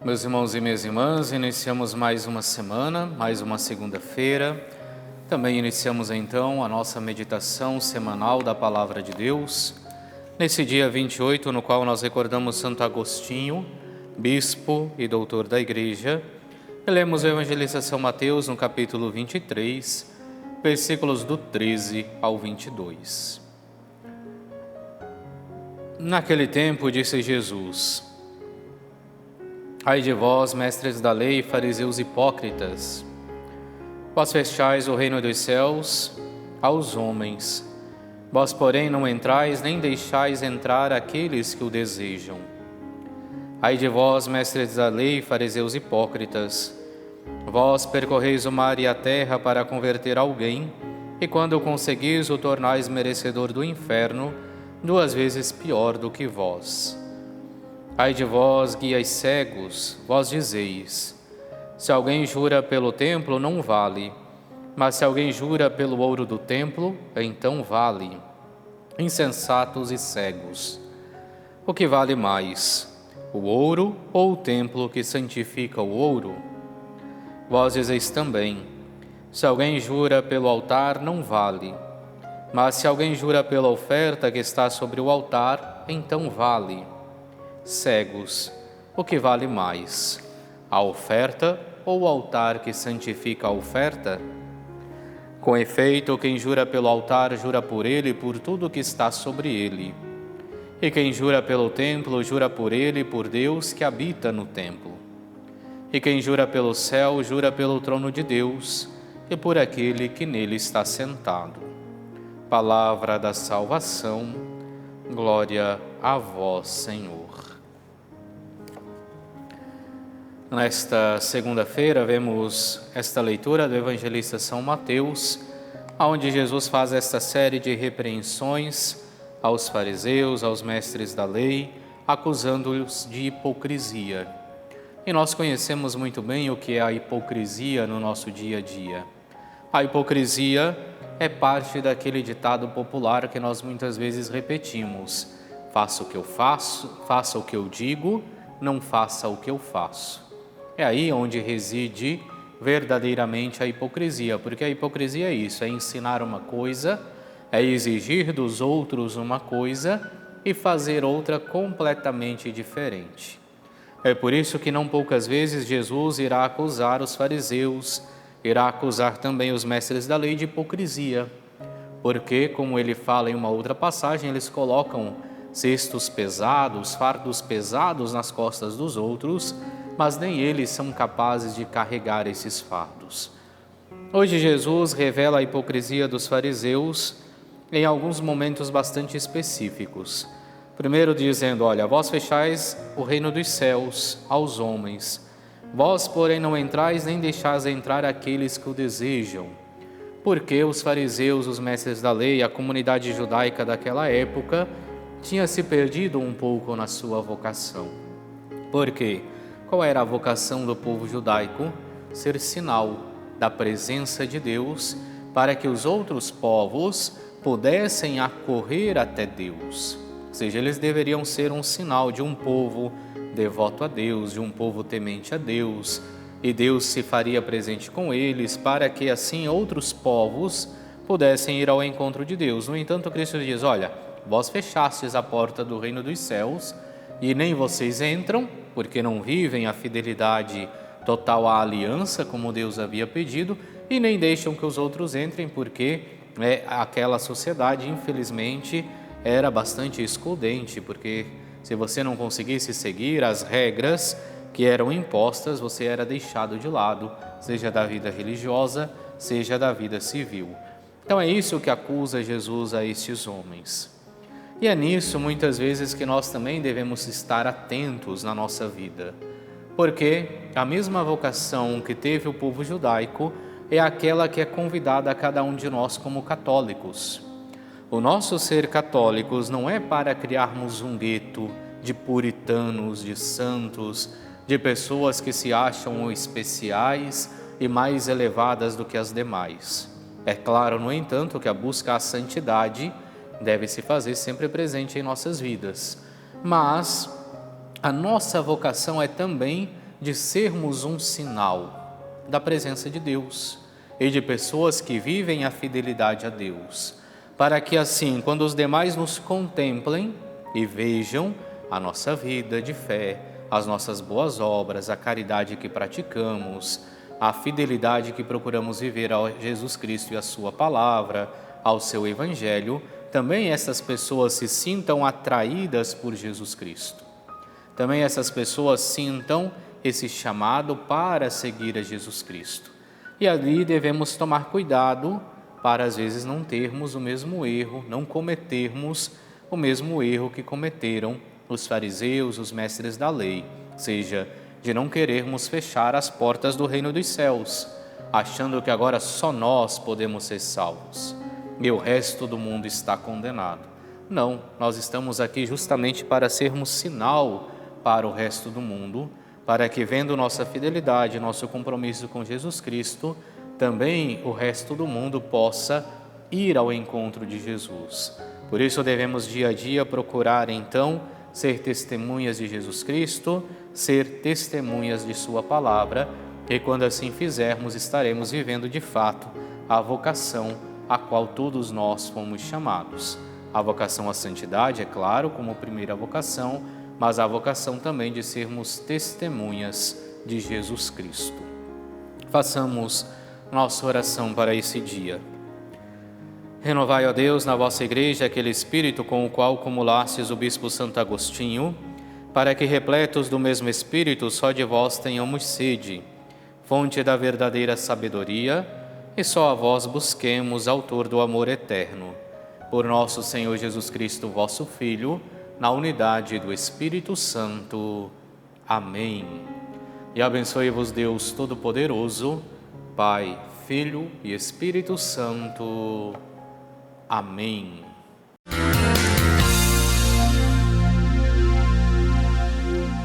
Meus irmãos e minhas irmãs, iniciamos mais uma semana, mais uma segunda-feira. Também iniciamos então a nossa meditação semanal da Palavra de Deus. Nesse dia 28, no qual nós recordamos Santo Agostinho, bispo e doutor da Igreja, lemos o Evangelista São Mateus no capítulo 23, versículos do 13 ao 22. Naquele tempo disse Jesus: Ai de vós, mestres da lei, fariseus hipócritas, vós fechais o reino dos céus aos homens. Vós, porém, não entrais nem deixais entrar aqueles que o desejam. Ai de vós, mestres da lei, fariseus hipócritas, vós percorreis o mar e a terra para converter alguém, e quando o conseguis, o tornais merecedor do inferno, 2 vezes pior do que vós. Ai de vós, guias cegos, vós dizeis: se alguém jura pelo templo, não vale, mas se alguém jura pelo ouro do templo, então vale. Insensatos e cegos, o que vale mais, o ouro ou o templo que santifica o ouro? Vós dizeis também: se alguém jura pelo altar, não vale, mas se alguém jura pela oferta que está sobre o altar, então vale. Cegos, o que vale mais, a oferta ou o altar que santifica a oferta? Com efeito, quem jura pelo altar, jura por ele e por tudo que está sobre ele. E quem jura pelo templo, jura por ele e por Deus que habita no templo. E quem jura pelo céu, jura pelo trono de Deus e por aquele que nele está sentado. Palavra da salvação, glória a vós, Senhor. Nesta segunda-feira, vemos esta leitura do Evangelista São Mateus, onde Jesus faz esta série de repreensões aos fariseus, aos mestres da lei, acusando-os de hipocrisia. E nós conhecemos muito bem o que é a hipocrisia no nosso dia a dia. A hipocrisia é parte daquele ditado popular que nós muitas vezes repetimos: faça o que eu faço, faça o que eu digo, não faça o que eu faço. É aí onde reside verdadeiramente a hipocrisia, porque a hipocrisia é isso, é ensinar uma coisa, é exigir dos outros uma coisa e fazer outra completamente diferente. É por isso que não poucas vezes Jesus irá acusar os fariseus, irá acusar também os mestres da lei de hipocrisia, porque, como ele fala em uma outra passagem, eles colocam cestos pesados, fardos pesados nas costas dos outros, mas nem eles são capazes de carregar esses fardos. Hoje Jesus revela a hipocrisia dos fariseus em alguns momentos bastante específicos. Primeiro dizendo: olha, vós fechais o reino dos céus aos homens, vós, porém, não entrais nem deixais entrar aqueles que o desejam. Porque os fariseus, os mestres da lei, a comunidade judaica daquela época, tinha se perdido um pouco na sua vocação. Por quê? Qual era a vocação do povo judaico? Ser sinal da presença de Deus para que os outros povos pudessem acorrer até Deus. Ou seja, eles deveriam ser um sinal de um povo devoto a Deus, de um povo temente a Deus, e Deus se faria presente com eles para que assim outros povos pudessem ir ao encontro de Deus. No entanto, Cristo diz: olha, vós fechastes a porta do reino dos céus e nem vocês entram, porque não vivem a fidelidade total à aliança, como Deus havia pedido, e nem deixam que os outros entrem, porque aquela sociedade, infelizmente, era bastante excludente, porque se você não conseguisse seguir as regras que eram impostas, você era deixado de lado, seja da vida religiosa, seja da vida civil. Então é isso que acusa Jesus a estes homens. E é nisso, muitas vezes, que nós também devemos estar atentos na nossa vida, porque a mesma vocação que teve o povo judaico é aquela que é convidada a cada um de nós como católicos. O nosso ser católicos não é para criarmos um gueto de puritanos, de santos, de pessoas que se acham especiais e mais elevadas do que as demais. É claro, no entanto, que a busca à santidade deve se fazer sempre presente em nossas vidas. Mas a nossa vocação é também de sermos um sinal da presença de Deus e de pessoas que vivem a fidelidade a Deus, para que assim, quando os demais nos contemplem e vejam a nossa vida de fé, as nossas boas obras, a caridade que praticamos, a fidelidade que procuramos viver a Jesus Cristo e a sua palavra, ao seu Evangelho, também essas pessoas se sintam atraídas por Jesus Cristo. Também essas pessoas sintam esse chamado para seguir a Jesus Cristo. E ali devemos tomar cuidado para às vezes não termos o mesmo erro, não cometermos o mesmo erro que cometeram os fariseus, os mestres da lei, seja, de não querermos fechar as portas do reino dos céus, achando que agora só nós podemos ser salvos e o resto do mundo está condenado. Não, nós estamos aqui justamente para sermos sinal para o resto do mundo, para que, vendo nossa fidelidade, nosso compromisso com Jesus Cristo, também o resto do mundo possa ir ao encontro de Jesus. Por isso devemos dia a dia procurar então ser testemunhas de Jesus Cristo, ser testemunhas de sua palavra, e quando assim fizermos, estaremos vivendo de fato a vocação a qual todos nós fomos chamados. A vocação à santidade, é claro, como primeira vocação, mas a vocação também de sermos testemunhas de Jesus Cristo. Façamos nossa oração para esse dia. Renovai, ó Deus, na vossa Igreja aquele Espírito com o qual cumulastes o Bispo Santo Agostinho, para que, repletos do mesmo Espírito, só de vós tenhamos sede, fonte da verdadeira sabedoria, e só a vós busquemos, autor do amor eterno. Por nosso Senhor Jesus Cristo, vosso Filho, na unidade do Espírito Santo. Amém. E abençoe-vos Deus Todo-Poderoso, Pai, Filho e Espírito Santo. Amém.